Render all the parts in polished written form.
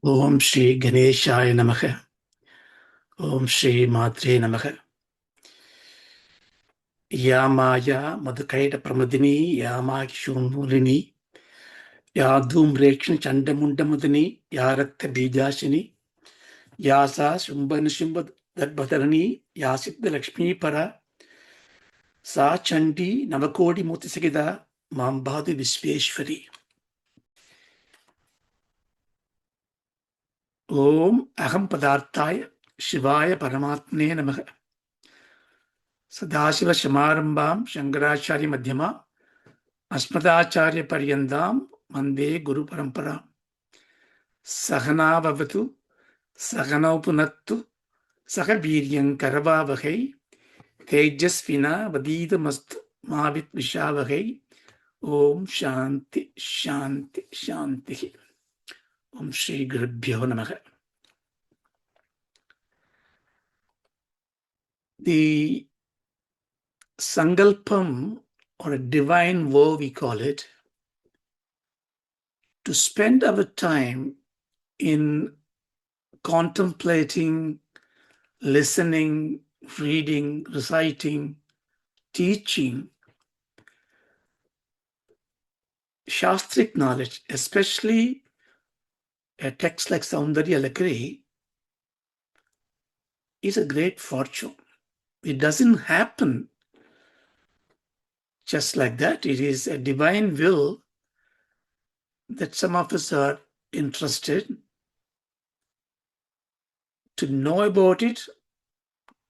Om Shri Ganeshaya Namaha. Om Shri Matre Namaha. Ya Maya Madhukaita Pramadini, Ya Mahishunulini, Ya Dhum Rekshna Chandamundamadini, Ya Rakta Bijashini, Ya Sa Shumbana Shumbad Dadbhadarani, Ya Siddha Lakshmi Para, Sa Chandi Navakodi Mutisagida, Mambadi Visveshwari. Om Aham Padarthaya Shivaya Paramatmane Namaha. Sadashiva Shamarambam Shankaracharya Madhyama Asmadacharya Paryandam Mande Guru Parampara Sahana Bhavatu Sahanau Punattu Sahabiryan Karavavahai Tejasvina Vadidamastu Mavit Vishavahai Om Shanti Shanti Shanti Om Shri Gurubhyo Namaha. The Sangalpam, or a divine vow we call it, to spend our time in contemplating, listening, reading, reciting, teaching Shastric knowledge, especially a text like Soundaryalahari, is a great fortune. It doesn't happen just like that. It is a divine will that some of us are interested to know about it,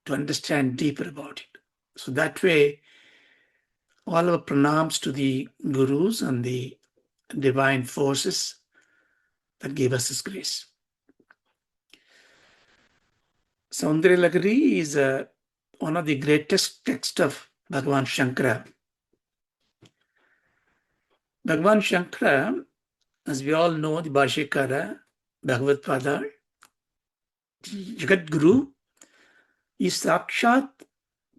to understand deeper about it. So that way, all our pranams to the gurus and the divine forces that give us this grace. Soundaryalahari is one of the greatest texts of Bhagavan Shankara. Bhagavan Shankara, as we all know, the Bhashyakara, Bhagavad Pada, Jagat Guru, is Sakshat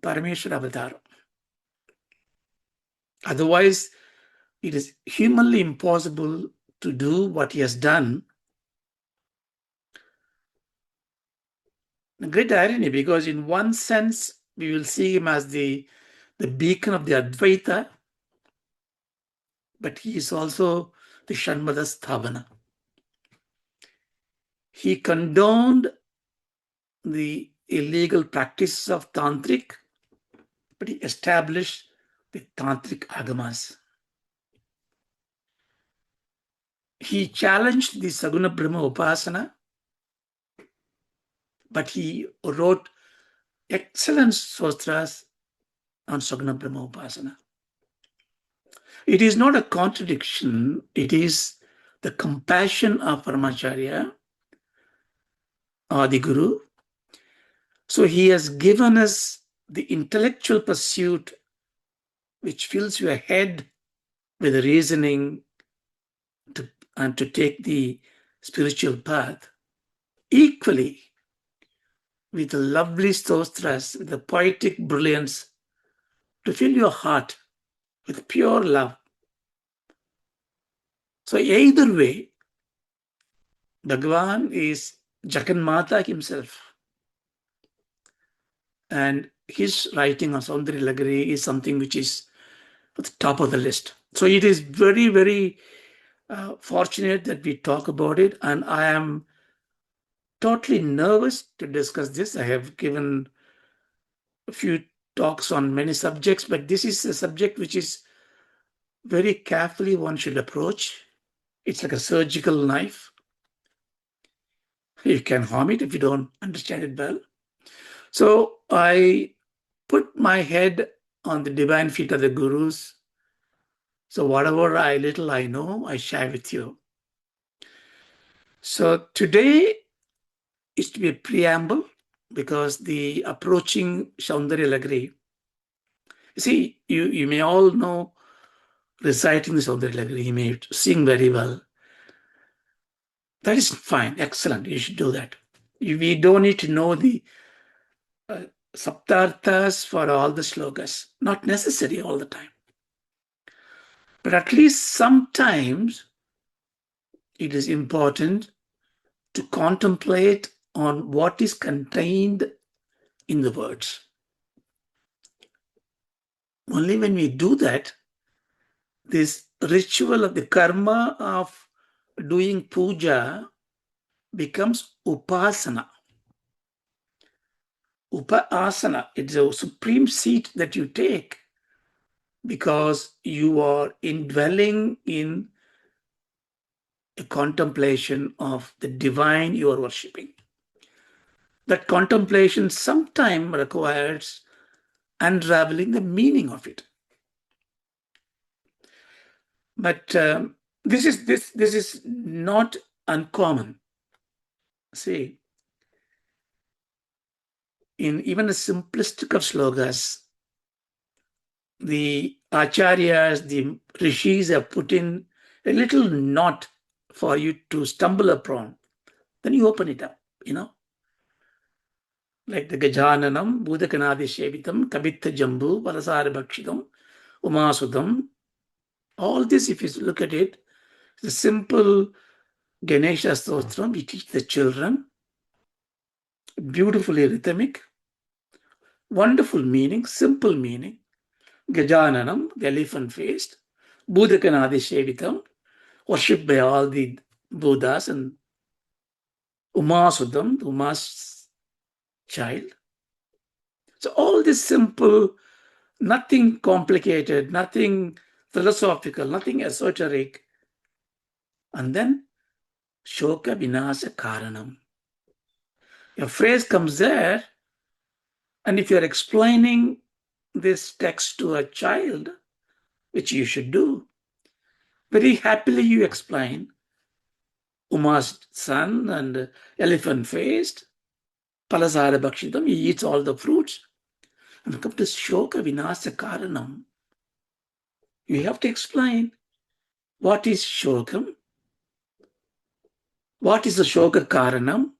Parameshwara Avatar. Otherwise, it is humanly impossible to do what he has done. A great irony, because in one sense, we will see him as the beacon of the Advaita, but he is also the Shanmada Sthavana. He condoned the illegal practices of Tantric, but he established the Tantric Agamas. He challenged the Saguna Brahma Upasana, but he wrote excellent sutras on Saguna Brahma Upasana. It is not a contradiction, it is the compassion of Paramacharya or the Guru. So he has given us the intellectual pursuit which fills your head with reasoning and to take the spiritual path. Equally, with the lovely stostras, with the poetic brilliance, to fill your heart with pure love. So either way, Bhagavan is Jaganmata himself. And his writing on Soundaryalahari is something which is at the top of the list. So it is very, very fortunate that we talk about it. And I am totally nervous to discuss this. I have given a few talks on many subjects, but this is a subject which is very carefully one should approach. It's like a surgical knife. You can harm it if you don't understand it well. So I put my head on the divine feet of the gurus. So whatever little I know, I share with you. So today is to be a preamble, because the approaching Soundaryalahari, you see, you may all know reciting the Soundaryalahari, you may sing very well. That is fine, excellent, you should do that. We don't need to know the saptarthas for all the slokas, not necessary all the time. But at least sometimes it is important to contemplate on what is contained in the words. Only when we do that, this ritual of the karma of doing puja becomes upasana. Upasana, it's a supreme seat that you take because you are indwelling in a contemplation of the divine you are worshipping. That contemplation sometimes requires unraveling the meaning of it. But this is not uncommon. See, in even the simplistic of slokas, the acharyas, the rishis have put in a little knot for you to stumble upon. Then you open it up, like the Gajananam, Bhudakanadi Shevitam, Kabitha Jambu, Valasara Bhakshitam, Umasudam. All this, if you look at it, the simple Ganesha Stotram, we teach the children, beautifully rhythmic, wonderful meaning, simple meaning. Gajananam, the elephant faced, Bhudakanadi Shevitam, worshipped by all the Buddhas, and Umasudam, Uma's child. So all this simple, nothing complicated, nothing philosophical, nothing esoteric. And then Shoka Vinasa Karanam. A phrase comes there, and if you're explaining this text to a child, which you should do, very happily you explain Uma's son and elephant faced, Palasara Bhakshitam, he eats all the fruits. And come to Shoka Vinasa Karanam. You have to explain what is Shokam, what is the Shoka Karanam,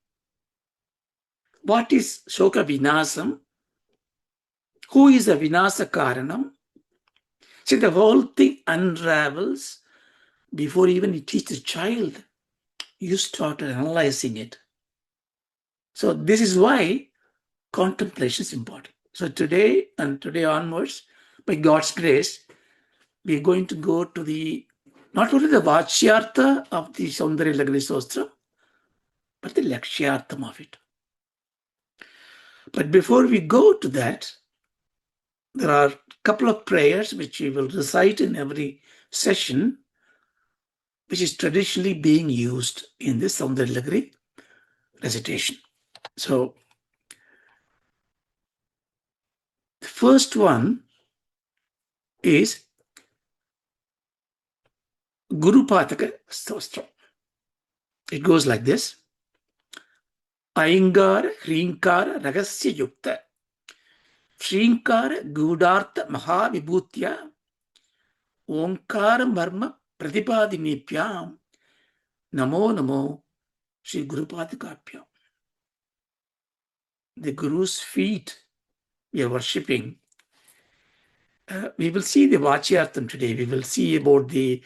what is Shoka Vinasam, who is the Vinasa Karanam. See, the whole thing unravels before even you teach the child. You start analyzing it. So this is why contemplation is important. So today and today onwards, by God's grace, we are going to go to not only the Vachyartha of the Soundaryalahari Sostra, but the Lakshyartham of it. But before we go to that, there are a couple of prayers which we will recite in every session, which is traditionally being used in this Soundaryalahari recitation. So, the first one is Guru Pataka Stostra. It goes like this. Aingara, Hrinkara, Ragasya Yukta, Shrinkara, Gudartha, Mahavibhutya, Omkara Marma, Pratipadinipyam, Namo Namo, Sri Guru Patakapyam. The Guru's feet we are worshipping. We will see the Vachyartham today. We will see about the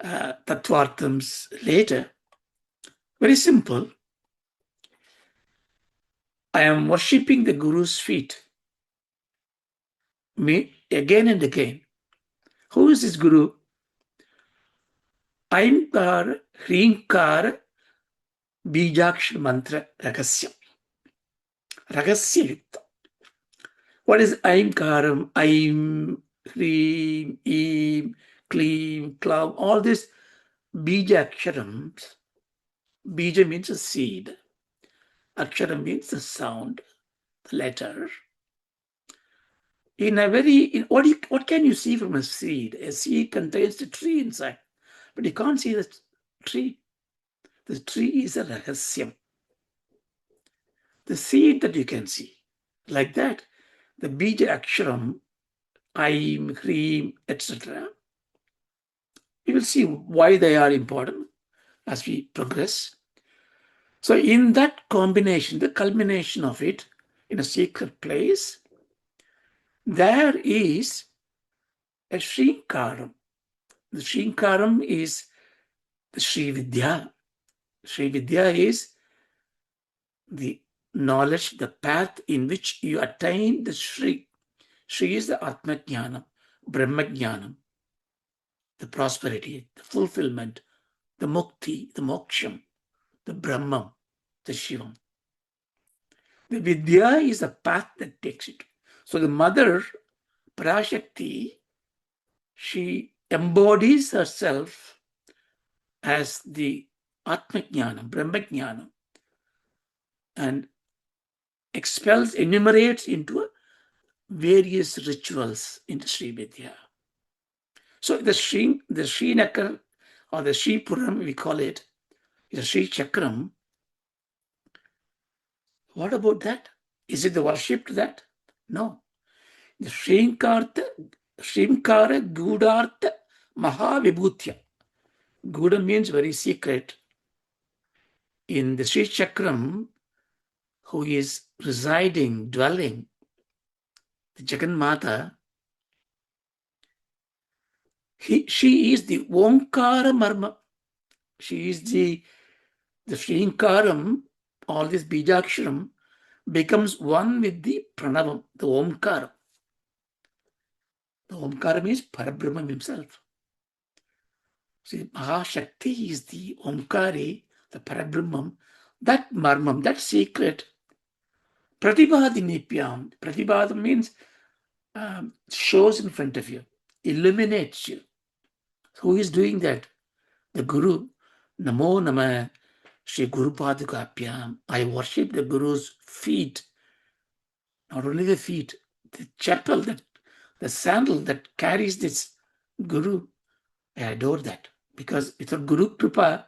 Tattvarthams later. Very simple. I am worshipping the Guru's feet. Me again and again. Who is this Guru? Aimkar, Hrinkar, Bijakshar Mantra, Ragasya. Ragasya Yukta. What is Aimkaram? Aim, Hrim, Im, Klim, Klav, all these Bijaksharams. Bija means a seed. Aksharam means the sound, the letter. What can you see from a seed? A seed contains the tree inside, but you can't see the tree. The tree is a rahasyam. The seed that you can see. Like that, the bija aksharam, aim, hrim, etc. We will see why they are important as we progress. So in that combination, the culmination of it, in a secret place, there is a Shrinkaram. The Shrinkaram is the Sri Vidya. Sri Vidya is the knowledge, the path in which you attain the Shri. Shri is the Atma Jnanam, Brahma Jnanam, the prosperity, the fulfillment, the mukti, the moksham, the Brahman, the Shivam. The Vidya is the path that takes it. So the mother, Parashakti, she embodies herself as the Atma Jnanam, Brahma Jnanam, and enumerates into various rituals in the Sri Vidya. So the Srinakar or the Sri Puram, we call it, the Sri Chakram. What about that? Is it the worship to that? No. The Shrinkara Gudartha Mahavibhutya. Guda means very secret. In the Sri Chakram, who is residing, dwelling, the Jagannatha, she is the Omkara Marma. She is the Shrinkaram, all this Bijaksharam, becomes one with the Pranavam, the Omkara. The Omkara means Parabrahman himself. See, Mahashakti is the Omkari, the Parabrahman. That Marmam, that secret, Pratibhadinipyam. Pratibhadam means shows in front of you, illuminates you. Who is doing that? The Guru. Namo Nama Shri Guru Padukapyam. I worship the Guru's feet. Not only the feet, the chapel, the sandal that carries this Guru. I adore that. Because without Guru Kripa,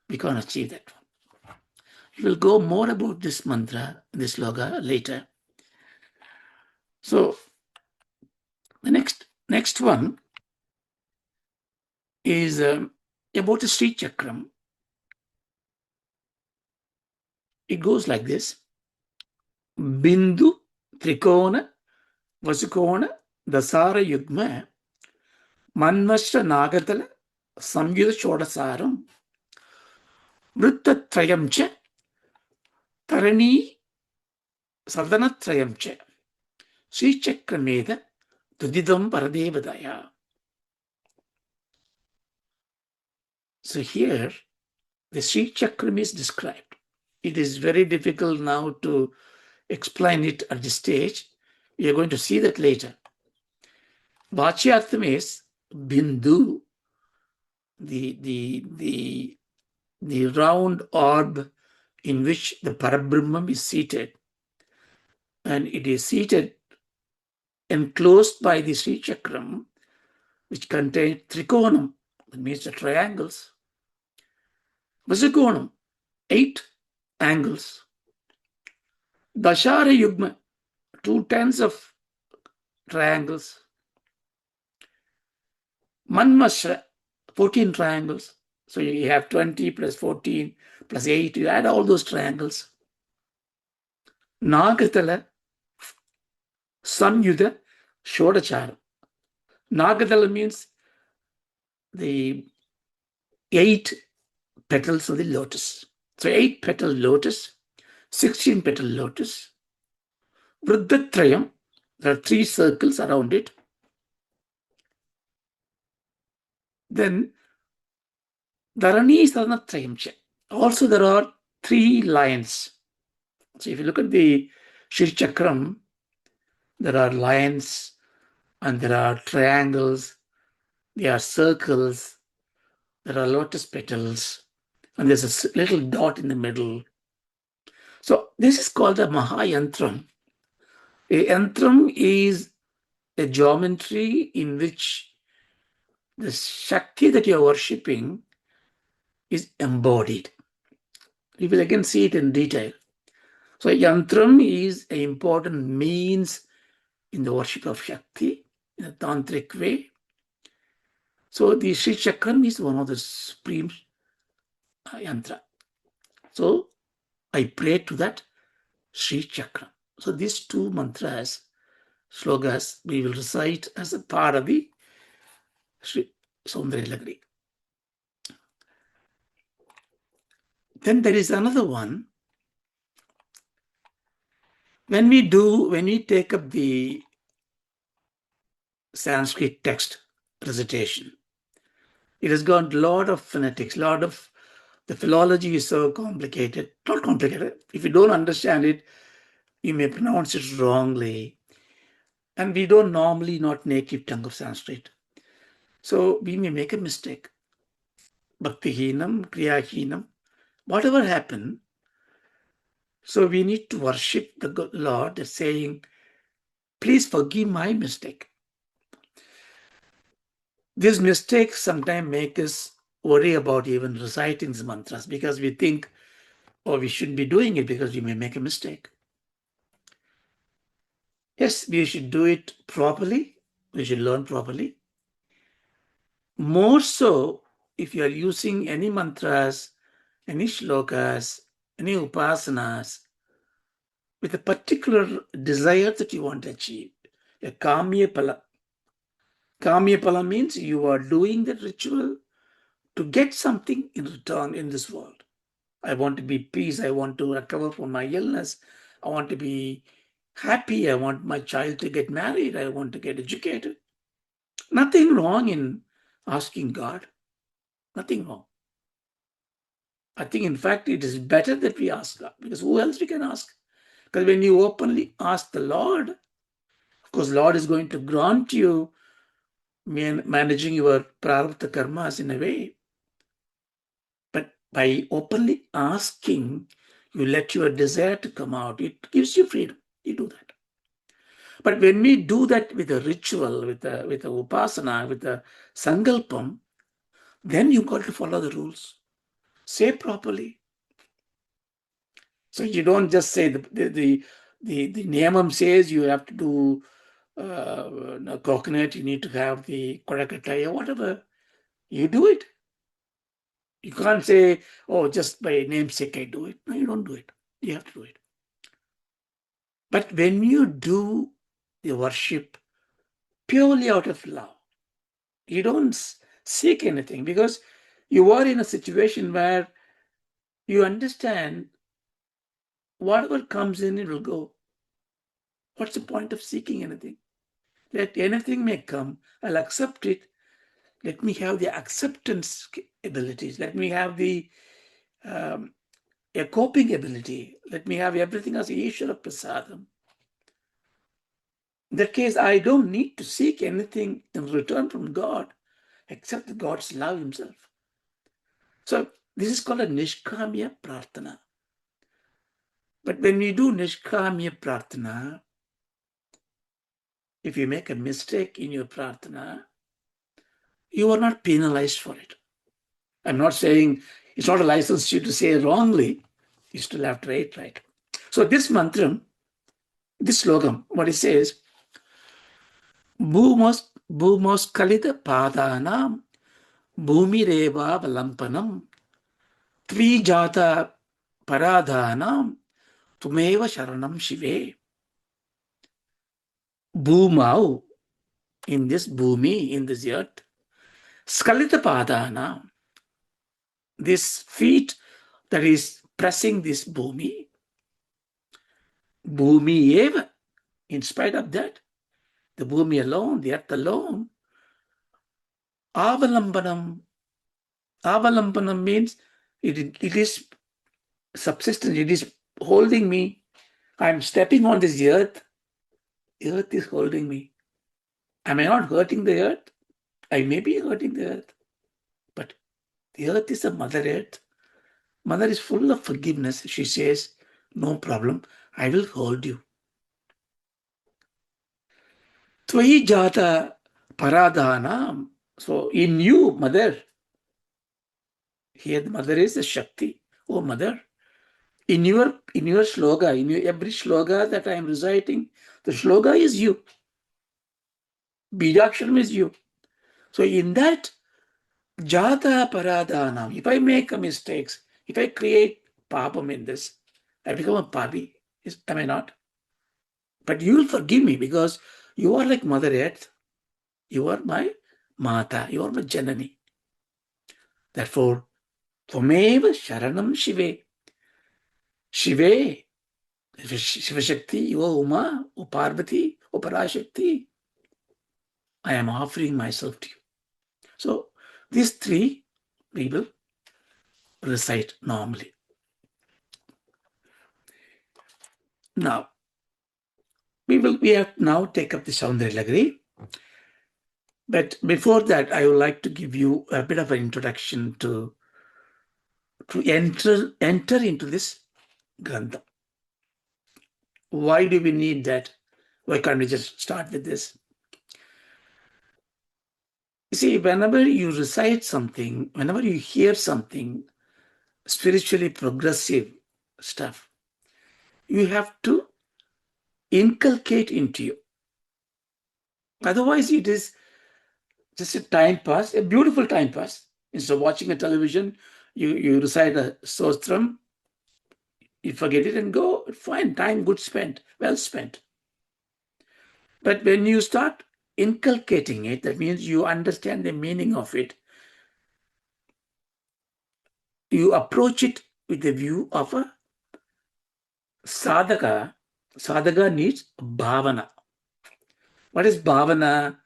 we can't achieve that. We will go more about this mantra, this loga later. So the next one is about the Sri Chakram. It goes like this. Bindu, Trikona, Vasukona, Dasara Yugma, Manvashra Nagatala, Samyuda Chodasaram, Vrittatrayam cha, Tarani Sadanatrayam cha, Sri Chakrameda, Tudidam Paradevadaya. So here, the Sri Chakram is described. It is very difficult now to explain it at this stage. We are going to see that later. Vachyartham is Bindu, the round orb in which the Parabrahman is seated. And it is seated enclosed by the Sri Chakram, which contains Trikonam, that means the triangles. Vasakonam, 8 angles. Dashara Yugma, 2/10 of triangles. Manvashra, 14 triangles. So you have 20 plus 14 plus 8. You add all those triangles. Nagatala, Samyuda, Shodachara. Nagatala means the 8 petals of the lotus. So 8-petal lotus, 16-petal lotus. Vriddhatrayam, there are 3 circles around it. Then Dharani Sadanatrayam cha. Also there are 3 lions. So if you look at the Shri Chakram, there are lions and there are triangles, there are circles, there are lotus petals, and there's a little dot in the middle. So this is called a Mahayantram. A yantram is a geometry in which the Shakti that you are worshipping is embodied. We will again see it in detail. So yantram is an important means in the worship of Shakti in a tantric way. So the Sri Chakram is one of the supreme yantra. So I pray to that Sri Chakram. So these 2 mantras, slogas, we will recite as a part of the Sri Soundaryalahari. Then there is another one When we take up the Sanskrit text recitation, it has got a lot of phonetics, the philology is so complicated. Not complicated. If you don't understand it, you may pronounce it wrongly. And we don't normally not native tongue of Sanskrit. So we may make a mistake. Bhaktihinam, Kriyahinam, whatever happened. So we need to worship the Lord saying, please forgive my mistake. These mistakes sometimes make us worry about even reciting the mantras because we think, oh, we shouldn't be doing it because we may make a mistake. Yes, we should do it properly. We should learn properly. More so, if you are using any mantras, any shlokas, any upasanas, with a particular desire that you want to achieve, a kamya pala. Kamya pala means you are doing the ritual to get something in return in this world. I want to be peace. I want to recover from my illness. I want to be happy. I want my child to get married. I want to get educated. Nothing wrong in asking God. Nothing wrong. I think, in fact, it is better that we ask God because who else we can ask? Because when you openly ask the Lord, of course, Lord is going to grant you managing your prarabdha karmas in a way. But by openly asking, you let your desire to come out. It gives you freedom. You do that. But when we do that with a ritual, with a upasana, with a sankalpam, then you got to follow the rules. Say properly. So you don't just say the niyamam says you have to do coconut, you need to have the korakataya, whatever. You do it. You can't say, oh, just by namesake I do it. No, you don't do it. You have to do it. But when you do the worship purely out of love, you don't seek anything because you are in a situation where you understand whatever comes in, it will go. What's the point of seeking anything? Let anything may come, I'll accept it. Let me have the acceptance abilities. Let me have the a coping ability. Let me have everything as Ishvara Prasadam. In that case, I don't need to seek anything in return from God except God's love himself. So this is called a Nishkamya Prarthana. But when we do Nishkamya Prarthana, if you make a mistake in your Prarthana, you are not penalized for it. I'm not saying it's not a license to say wrongly. You still have to write right. So this mantram, this slogam, what it says, Bhumos Kalita Padanam Bhumireva Valampanam Tvijata Paradhanam Tumeva Sharanam Shive. Bhumau, in this bhumi, in this earth, Skalita Padhanam, this feet that is pressing this bhumi, bhumi eva, in spite of that, the bhumi alone, the earth alone, avalampanam. Avalampanam means it is subsistence, it is holding me. I'm stepping on this earth. Earth is holding me. Am I not hurting the earth? I may be hurting the earth. But the earth is a mother earth. Mother is full of forgiveness. She says, no problem, I will hold you. Tvayi jata paradhanam. So in you, mother, here the mother is the Shakti. Oh, mother, in your shloka, in your every shloka that I am reciting, the shloka is you. Bijaksharam is you. So in that jata paradhanam, if I make a mistakes, if I create papam in this, I become a papi. Am I not? But you will forgive me because you are like Mother Earth. You are my Mata. You are my Janani. Therefore, Tvameva Sharanam Shive. Shive, Shivashakti, O Uma, O Parvati, O Parashakti, I am offering myself to you. So these three we will recite normally. Now, we have now take up the Soundaryalahari. But before that, I would like to give you a bit of an introduction to enter into this Grantham. Why do we need that? Why can't we just start with this? You see, whenever you recite something, whenever you hear something spiritually progressive stuff, you have to inculcate into you. Otherwise, it is just a time pass, a beautiful time pass. Instead of watching a television, you recite a sostram, you forget it and go, fine, time good spent, well spent. But when you start inculcating it, that means you understand the meaning of it. You approach it with the view of a sadhaka. Sadhaka needs bhavana. What is bhavana?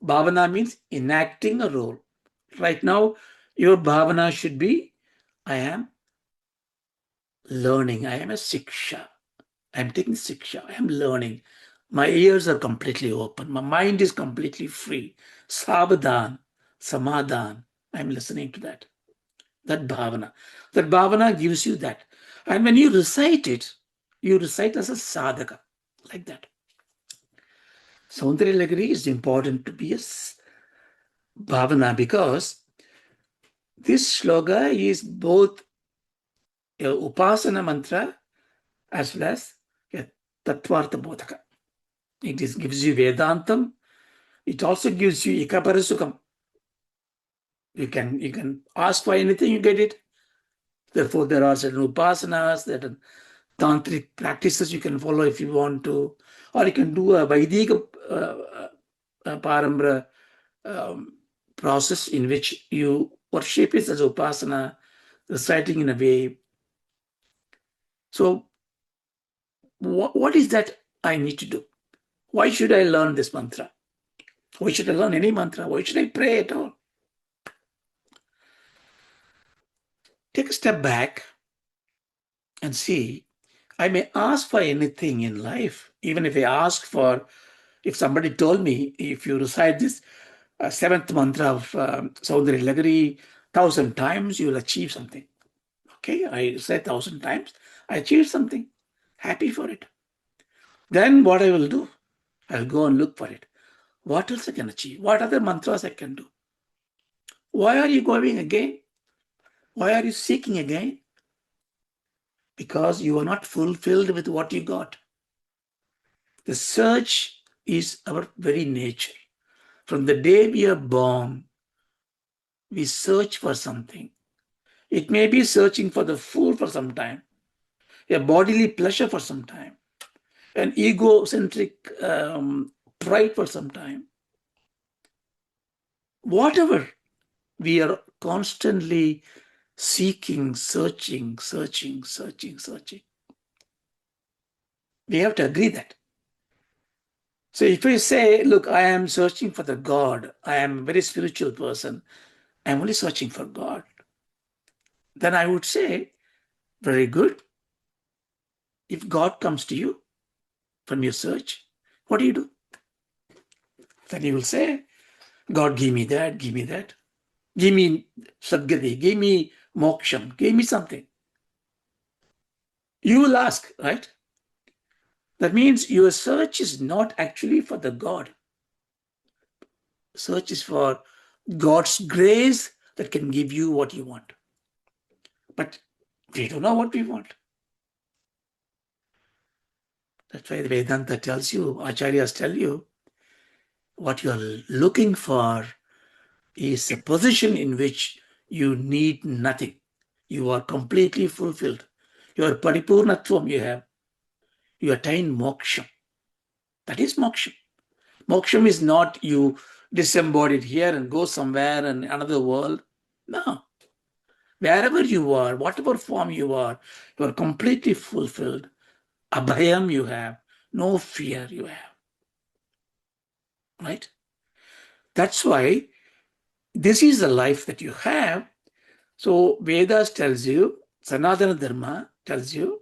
Bhavana means enacting a role. Right now, your bhavana should be, I am learning. I am a siksha. I am taking siksha. I am learning. My ears are completely open. My mind is completely free. Savadhan, samadhan. I am listening to that. That bhavana. That bhavana gives you that. And when you recite it, you recite as a sadhaka, like that. Soundaryalahari is important to be a bhavana because this shloka is both a upasana mantra as well as a tattvartha bodhaka. It gives you Vedantam. It also gives you Ikaparasukam. You can ask for anything, you get it. Therefore, there are certain upasanas, certain tantric practices you can follow if you want to, or you can do a Vaidika Parambra process in which you worship it as upasana, reciting in a way. So, what is that I need to do? Why should I learn this mantra? Why should I learn any mantra? Why should I pray at all? Take a step back and see, I may ask for anything in life. Even if somebody told me, if you recite this seventh mantra of Soundaryalahari 1,000 times, you will achieve something. Okay, I said 1,000 times, I achieved something. Happy for it. Then what I will do? I'll go and look for it. What else I can achieve? What other mantras I can do? Why are you going again? Why are you seeking again? Because you are not fulfilled with what you got. The search is our very nature. From the day we are born, we search for something. It may be searching for the food for some time, a bodily pleasure for some time, an egocentric pride for some time. Whatever, we are constantly seeking, searching. We have to agree that. So if we say, look, I am searching for the God, I am a very spiritual person, I'm only searching for God, then I would say, very good. If God comes to you from your search, what do you do? Then you will say, God, give me that, give me that. Give me Sadgati, give me Moksham, give me something. You will ask, right? That means your search is not actually for the God. Search is for God's grace that can give you what you want. But we don't know what we want. That's why the Vedanta tells you, Acharyas tell you, what you are looking for is a position in which you need nothing. You are completely fulfilled. Your paripurnatvam you have. You attain moksha. That is moksha. Moksha is not you disembodied here and go somewhere in another world. No. Wherever you are, whatever form you are completely fulfilled. abhayam you have, no fear you have. Right? That's why this is the life that you have. So Vedas tells you, Sanatana Dharma tells you,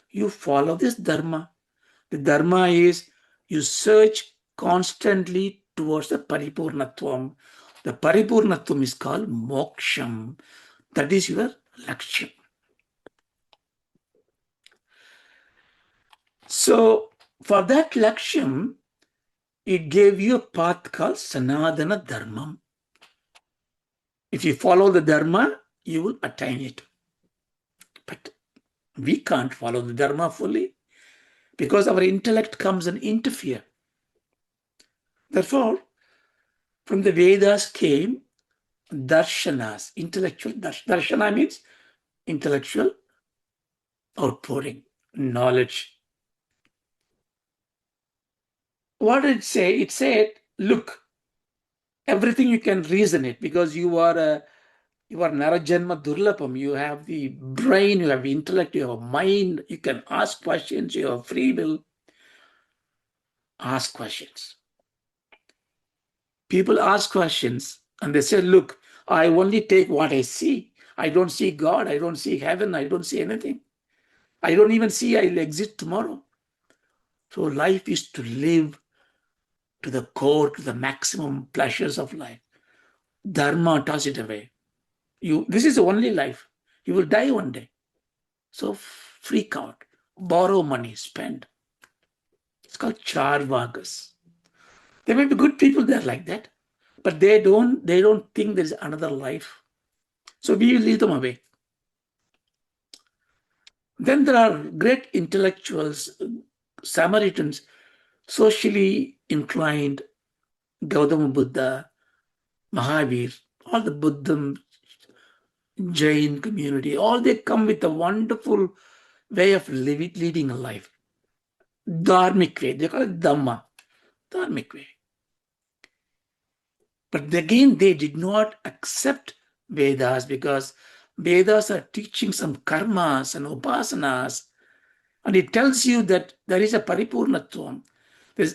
you follow this Dharma. The Dharma is you search constantly towards the Paripurnatvam. The Paripurnatvam is called Moksham. That is your Lakshya. So for that Laksham, it gave you a path called Sanatana Dharmam. If you follow the Dharma, you will attain it. But we can't follow the Dharma fully because our intellect comes and interfere. Therefore, from the Vedas came darshanas, intellectual. Darshana means intellectual outpouring, knowledge. What did it say? It said, look, everything you can reason it because you are Narajanma Durlapam. You have the brain, you have intellect, you have mind, you can ask questions, you have free will. Ask questions. People ask questions and they say, look, I only take what I see. I don't see God, I don't see heaven, I don't see anything. I don't even see I'll exist tomorrow. So life is to live to the core, to the maximum pleasures of life. Dharma toss it away. This is the only life. You will die one day. So freak out, borrow money, spend. It's called charvakas. There may be good people there like that, but they don't think there's another life. So we leave them away. Then there are great intellectuals, Samaritans, socially inclined, Gautama Buddha, Mahavir, all the Buddhism, Jain community, all they come with a wonderful way of leading a life. Dharmic way. They call it Dhamma. Dharmic way. But again, they did not accept Vedas because Vedas are teaching some karmas and upasanas. And it tells you that there is a paripurnatvam.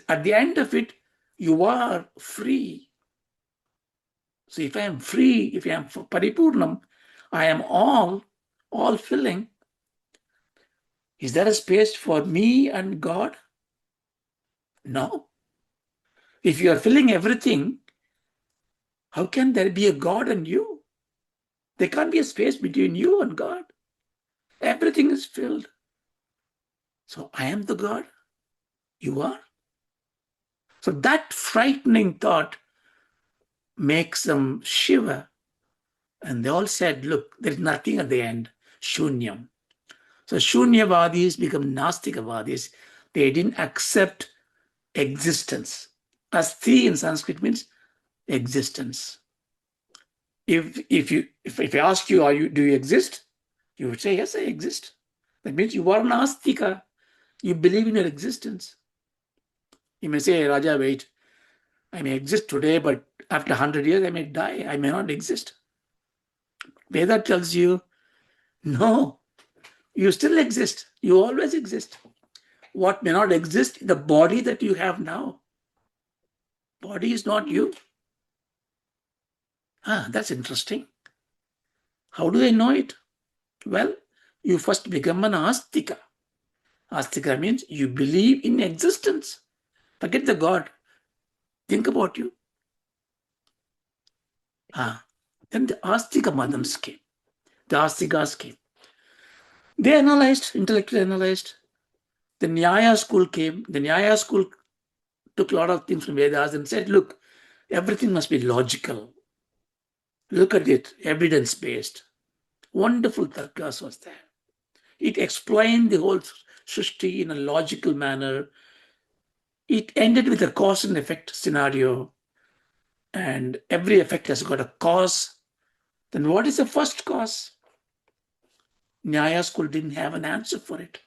At the end of it, you are free. So if I am free, if I am paripurnam, I am all filling. Is there a space for me and God? No. If you are filling everything, how can there be a God and you? There can't be a space between you and God. Everything is filled. So I am the God. You are. So that frightening thought makes them shiver. And they all said, look, there is nothing at the end. Shunyam. So Shunyavadis become Nastikavadis. They didn't accept existence. Asti in Sanskrit means existence. If I ask you, do you exist? You would say, yes, I exist. That means you are an astika. You believe in your existence. You may say, Raja, wait, I may exist today, but after 100 years, I may die. I may not exist. Veda tells you, no, you still exist. You always exist. What may not exist is the body that you have now. Body is not you. That's interesting. How do I know it? Well, you first become an astika. Astika means you believe in existence. Forget the God. Think about you. Then the Astika Madams came. The Astikas came. They intellectually analyzed. The Nyaya school came. The Nyaya school took a lot of things from Vedas and said, look, everything must be logical. Look at it, evidence-based. Wonderful tarkas was there. It explained the whole Srishti in a logical manner. It ended with a cause and effect scenario. And every effect has got a cause. Then what is the first cause? Nyaya school didn't have an answer for it.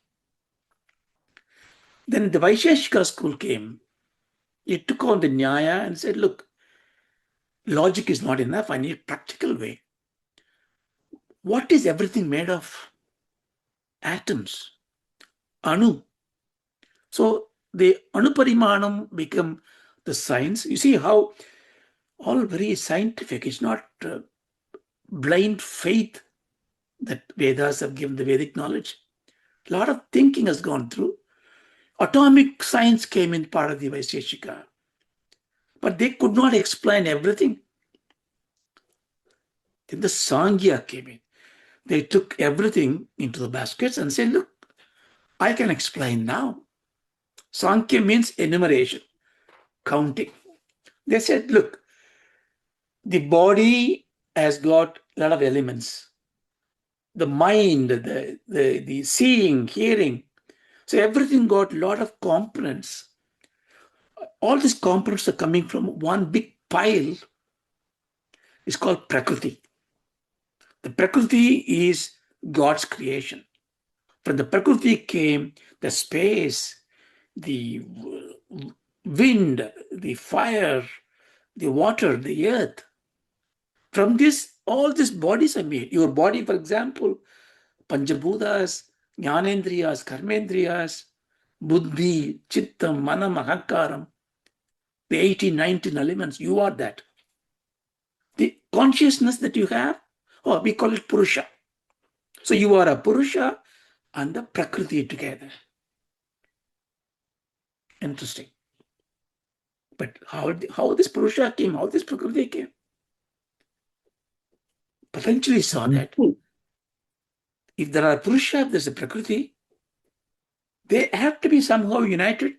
Then the Vaisheshika school came. It took on the Nyaya and said, look, logic is not enough. I need a practical way. What is everything made of? Atoms. Anu. So the Anuparimanam become the science. You see how all very scientific. It's not blind faith that Vedas have given the Vedic knowledge. A lot of thinking has gone through. Atomic science came in part of the Vaisheshika, but they could not explain everything. Then the Sangya came in. They took everything into the baskets and said, look, I can explain now. Sankhya means enumeration, counting. They said, look, the body has got a lot of elements. The mind, the seeing, hearing. So everything got a lot of components. All these components are coming from one big pile. It's called Prakriti. The Prakriti is God's creation. From the Prakriti came the space, the wind, the fire, the water, the earth. From this, all these bodies are made. Your body, for example, Panchabhutas, Jnanendriyas, Karmendriyas, Buddhi, Chittam, Manam, Ahankaram, the 18, 19 elements, you are that. The consciousness that you have, we call it Purusha. So you are a Purusha and the Prakriti together. Interesting. But how this Purusha came, how this Prakriti came? Patanjali saw that if there are Purusha, if there's a Prakriti, they have to be somehow united.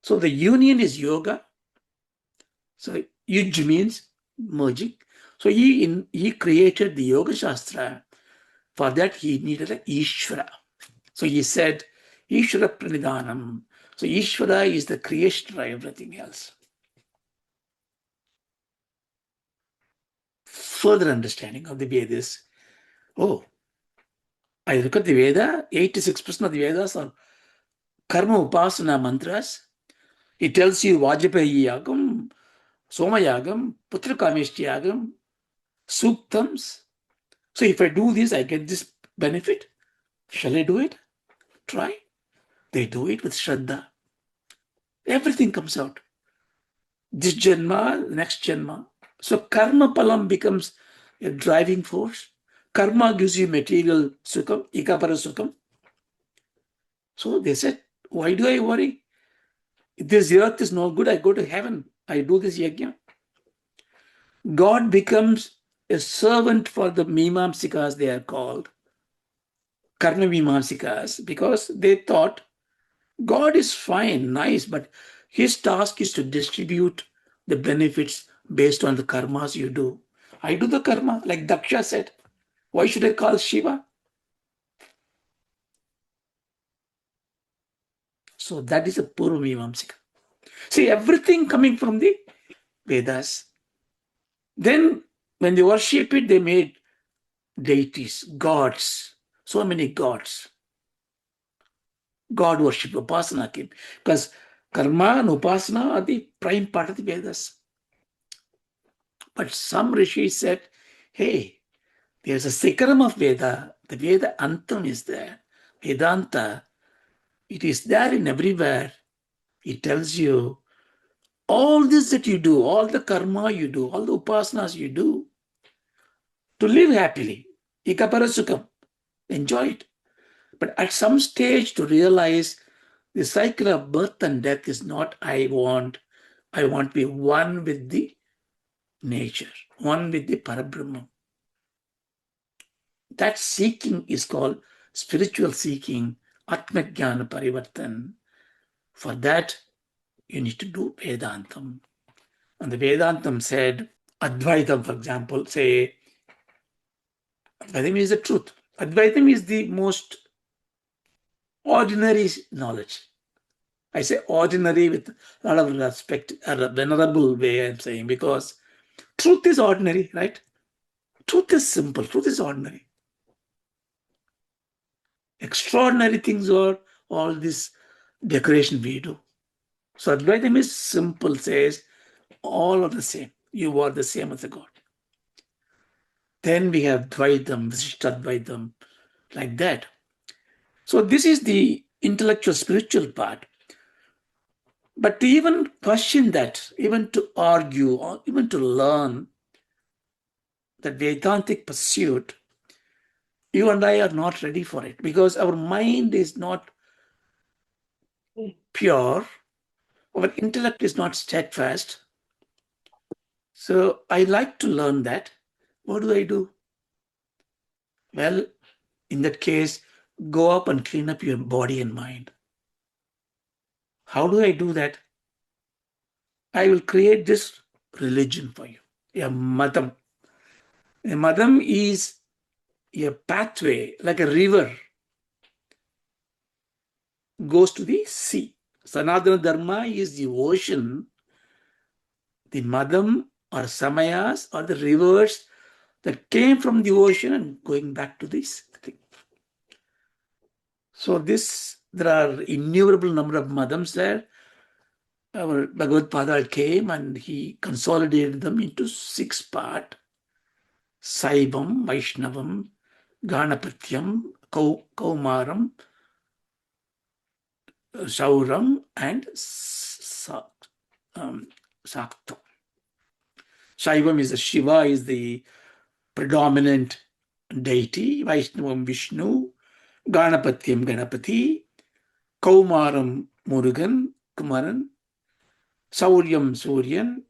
So the union is yoga. So yuj means merging. So he created the Yoga Shastra. For that he needed an Ishvara. So he said, Ishvara Pranidhanam. So Ishvara is the creator of everything else. Further understanding of the Vedas. I look at the Veda, 86% of the Vedas are Karma Upasana mantras. It tells you Vajapayee Yagam, Somayagam, Putrakameshtiyagam, Suktams. So if I do this, I get this benefit. Shall I do it? Try. They do it with Shraddha. Everything comes out. This Janma, next Janma. So Karma Palam becomes a driving force. Karma gives you material Sukham, Ikapara Sukham. So they said, why do I worry? If this earth is no good, I go to heaven. I do this yajna. God becomes a servant for the Mimamsikas, they are called. Karma Mimamsikas, because they thought God is fine, nice, but his task is to distribute the benefits based on the karmas you do. I do the karma, like Daksha said. Why should I call Shiva? So that is a Purva Mimamsika. See, everything coming from the Vedas. Then when they worship it, they made deities, gods, so many gods. God worship, Upasana came. Because karma and Upasana are the prime part of the Vedas. But some rishis said, hey, there's a Sikaram of Veda. The Veda Antam is there. Vedanta, it is there in everywhere. It tells you all this that you do, all the karma you do, all the upasanas you do, to live happily. Ikaparasukam. Enjoy it. But at some stage to realize the cycle of birth and death is not I want to be one with the nature, one with the Parabrahma. That seeking is called spiritual seeking, Atmajnana Parivartan. For that, you need to do Vedantam. And the Vedantam said, Advaitam, for example, say, Advaitam is the truth. Advaitam is the most ordinary knowledge. I say ordinary with a lot of respect, a venerable way I'm saying, because truth is ordinary, right? Truth is simple, truth is ordinary. Extraordinary things are all this decoration we do. So Advaitam is simple, says all are the same. You are the same as the God. Then we have Dvaitam, Visishtadvaitam, like that. So this is the intellectual, spiritual part. But to even question that, even to argue, or even to learn that Vedantic pursuit, you and I are not ready for it because our mind is not pure, our intellect is not steadfast. So I like to learn that. What do I do? Well, in that case, go up and clean up your body and mind. How do I do that? I will create this religion for you, a madam. A madam is a pathway, like a river goes to the sea. Sanatana Dharma is the ocean. The madam or samayas are the rivers that came from the ocean and going back to this thing. So there are innumerable number of madams there. Our Bhagavad Padal came and he consolidated them into 6 parts. Saivam, Vaishnavam, Ganapatyam, Kaumaram, Sauram, and Saktam. Shaivam is the Shiva, is the predominant deity, Vaishnavam Vishnu, Ganapatyam Ganapati, Kaumaram Murugan, Kumaran, Sauryam Suryan,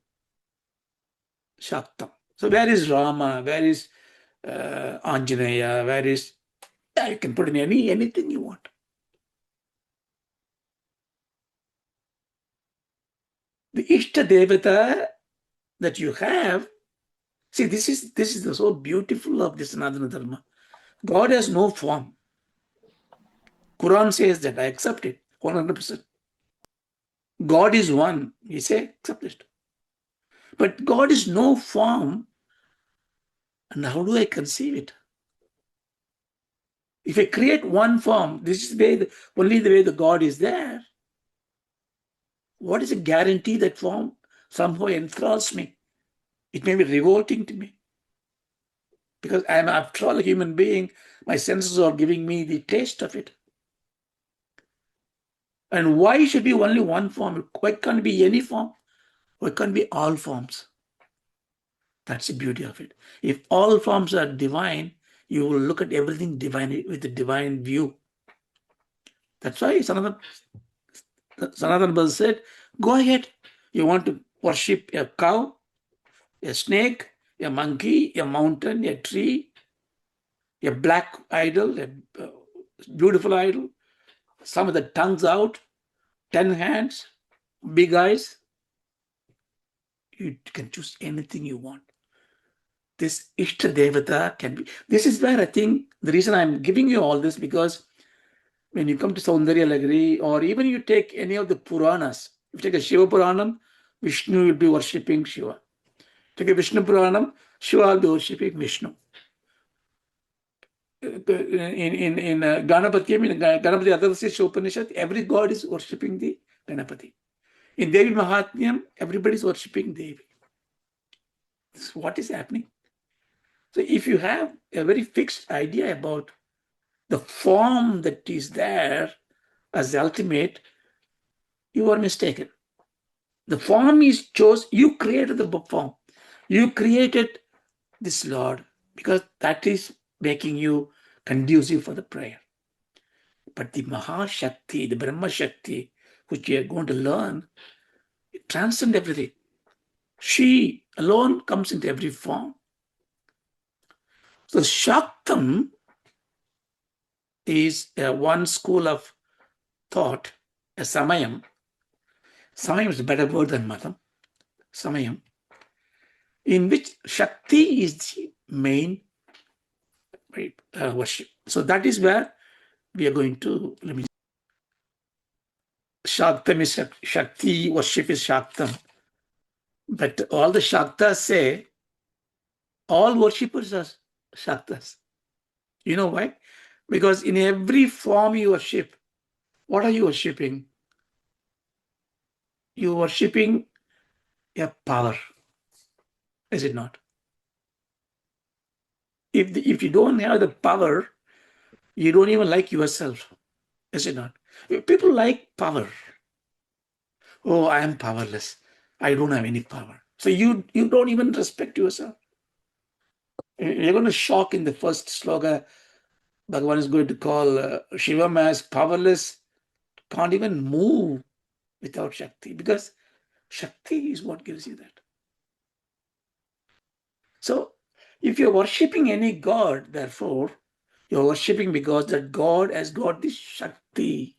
Shaktam. So where is Rama? Where is Anjaneya? Where is... you can put in anything you want. The Ishta Devata that you have, see, this is so beautiful of this Sanatana Dharma. God has no form. Quran says that, I accept it 100%. God is one. We say, accept it. But God is no form. And how do I conceive it? If I create one form, this is only the way the God is there. What is a guarantee that form somehow enthralls me? It may be revolting to me. Because I am, after all, a human being. My senses are giving me the taste of it. And why should be only one form? Why can't it be any form? Why can't it be all forms? That's the beauty of it. If all forms are divine, you will look at everything divine with a divine view. That's why Sanatana Bhasa said, go ahead. You want to worship a cow, a snake, a monkey, a mountain, a tree, a black idol, a beautiful idol, some of the tongues out, 10 hands, big eyes. You can choose anything you want. This Ishta Devata can be... This is where I think the reason I'm giving you all this, because when you come to Soundaryalahari, or even you take any of the Puranas, if you take a Shiva Puranam, Vishnu will be worshipping Shiva. Take a Vishnu Puranam, Shiva will be worshipping Vishnu. In Ganapati, Ganapati Adavasya Upanishad, every god is worshipping the Ganapati. In Devi Mahatmyam, everybody is worshipping Devi. This is what is happening. So if you have a very fixed idea about the form that is there as the ultimate, you are mistaken. The form is chose. You created the form. You created this Lord because that is making you conducive for the prayer. But the Mahashakti, the Brahma Shakti, which we are going to learn, it transcends everything. She alone comes into every form. So Shaktam is one school of thought, a Samayam. Samayam is a better word than Madam. Samayam, in which Shakti is the main worship. So that is where we are going to, Shaktam is Shakti, worship is Shaktam. But all the Shaktas say, all worshippers are Shaktas. You know why? Because in every form you worship, what are you worshipping? You are worshipping a power, is it not? If you don't have the power, you don't even like yourself, is it not? People like power. Oh, I am powerless. I don't have any power. So you don't even respect yourself. You're going to shock in the first sloka. Bhagavan is going to call Shivam as powerless, can't even move without Shakti, because Shakti is what gives you that. So if you're worshipping any god, therefore, you're worshipping because that god has got this Shakti.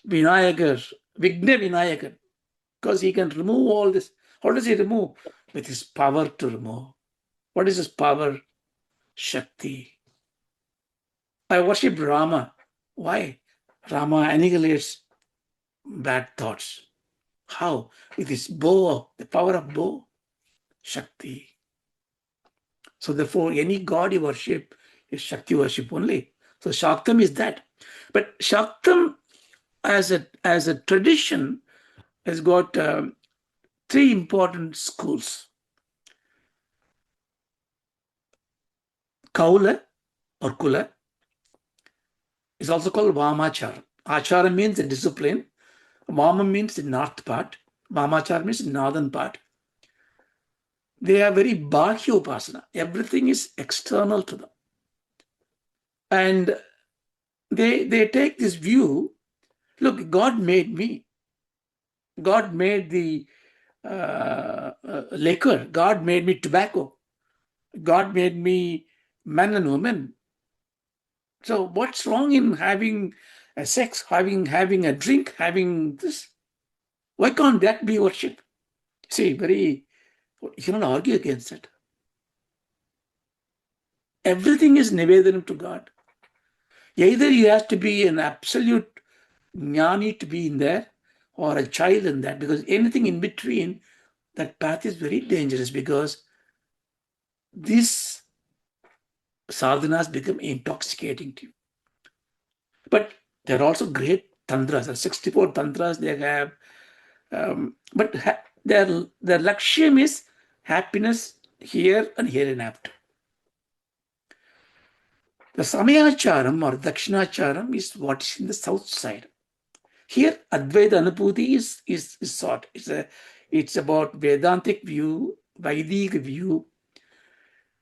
Vinayakar, Vigna Vinayakar, because he can remove all this. How does he remove? With his power to remove. What is his power? Shakti. I worship Rama. Why? Rama annihilates bad thoughts. How? With his bow, the power of bow, Shakti. So therefore, any god you worship is Shakti worship only. So Shaktam is that. But Shaktam as a tradition has got three important schools. Kaula or Kula is also called Vamachara. Achara means the discipline. Vama means the north part. Vamachara means the northern part. They are very Bahya Upasana. Everything is external to them. And they take this view, look, God made me. God made the liquor. God made me tobacco. God made me men and women. So what's wrong in having a sex, having a drink, having this? Why can't that be worship? See, you cannot argue against it. Everything is nivedanam to God. Either you have to be an absolute jnani to be in there, or a child in that, because anything in between, that path is very dangerous, because these sadhanas become intoxicating to you. But there are also great tantras. There are 64 tantras they have. But their laksham is happiness here and hereinafter. The Samayacharam or Dakshinacharam is what is in the south side. Here, Advaita Anubhuti is sought. It's about Vedantic view, Vedic view.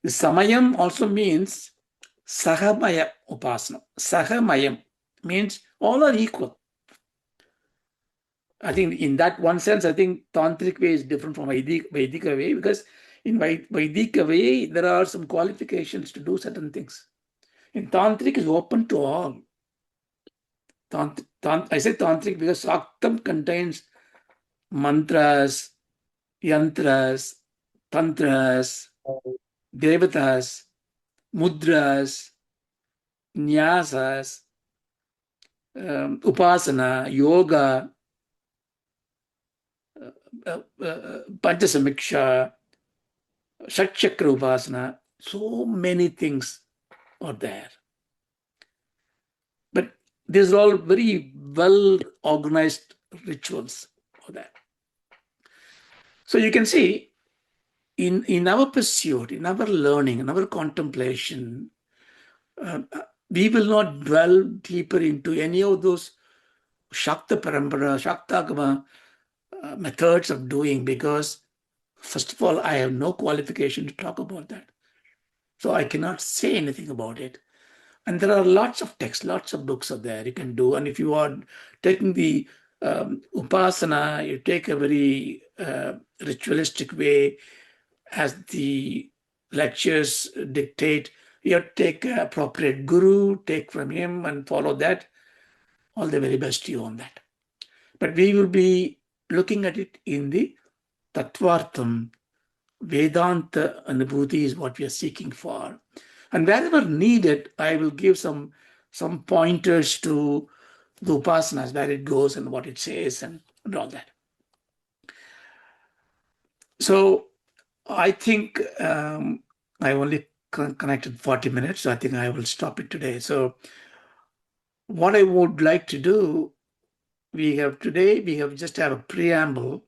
The Samayam also means Sahamaya Upasana. Sahamayam means all are equal. I think in that one sense, I think Tantric way is different from Vedic way, because in Vedic way, there are some qualifications to do certain things. In Tantric is open to all. I say Tantric because Shaktam contains mantras, yantras, tantras, devatas, mudras, nyasas, upasana, yoga, panchasamiksha, shatchakra upasana. So many things are there. But these are all very well organized rituals for that. So you can see in our pursuit, in our learning, in our contemplation, we will not dwell deeper into any of those Shakta Parampara, Shaktagama methods of doing, because first of all, I have no qualification to talk about that. So I cannot say anything about it. And there are lots of texts, lots of books out there you can do. And if you are taking the upasana, you take a very ritualistic way, as the lectures dictate, you have to take an appropriate guru, take from him and follow that. All the very best to you on that. But we will be looking at it in the Tattvartham, Vedanta Anubhuti is what we are seeking for. And wherever needed, I will give some pointers to the upasanas, where it goes and what it says and all that. So I think I only connected 40 minutes, so I think I will stop it today. So what I would like to do, we have just have a preamble.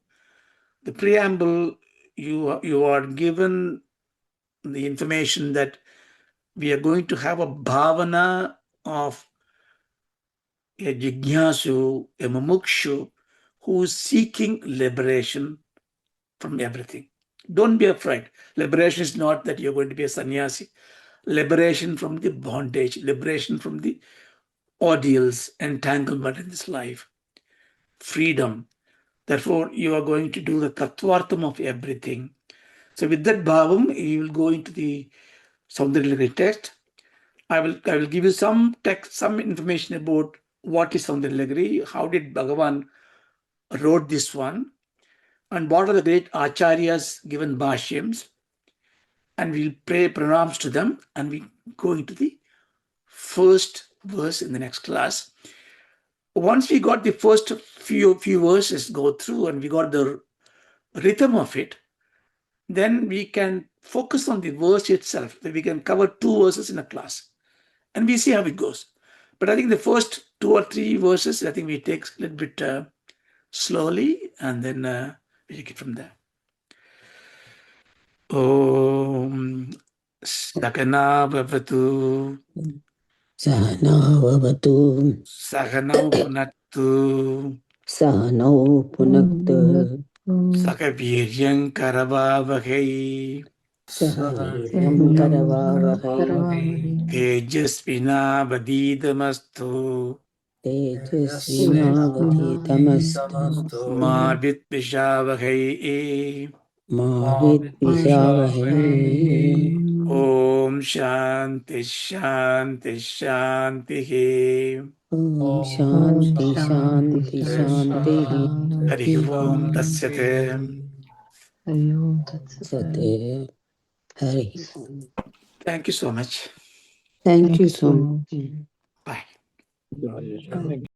The preamble, you are given the information that we are going to have a bhavana of a jignasu, a mumukshu who is seeking liberation from everything. Don't be afraid. Liberation is not that you're going to be a sannyasi. Liberation from the bondage, liberation from the ordeals, entanglement in this life, freedom. Therefore, you are going to do the tattvartham of everything. So with that bhavam, you will go into the Soundaryalahari text. I will give you some text, some information about what is Soundaryalahari, how did Bhagavan wrote this one, and what are the great acharyas given bhashyams, and we'll pray pranams to them, and we go into the first verse in the next class. Once we got the first few verses go through and we got the rhythm of it, then we can focus on the verse itself. We can cover 2 verses in a class and we see how it goes. But I think the first 2 or 3 verses, I think we take a little bit slowly and then we take it from there. Om Sakana Bhavatu Sahanavavatu Sahanau Punattu Sahanau Punaktu Sakaviryan Karavavahai Sahaviryam Karavavahai Tejasvina Vadidamastu Tejasvinavadhitamastu Ma Vitvishavahai. Mavidvishavahe Om Shanti Shanti Shanti. Om Shanti Shanti Shanti Hari Om Tasyate. Sate Hari Om. Thank you so much. Thank you so much. Bye. Thank you.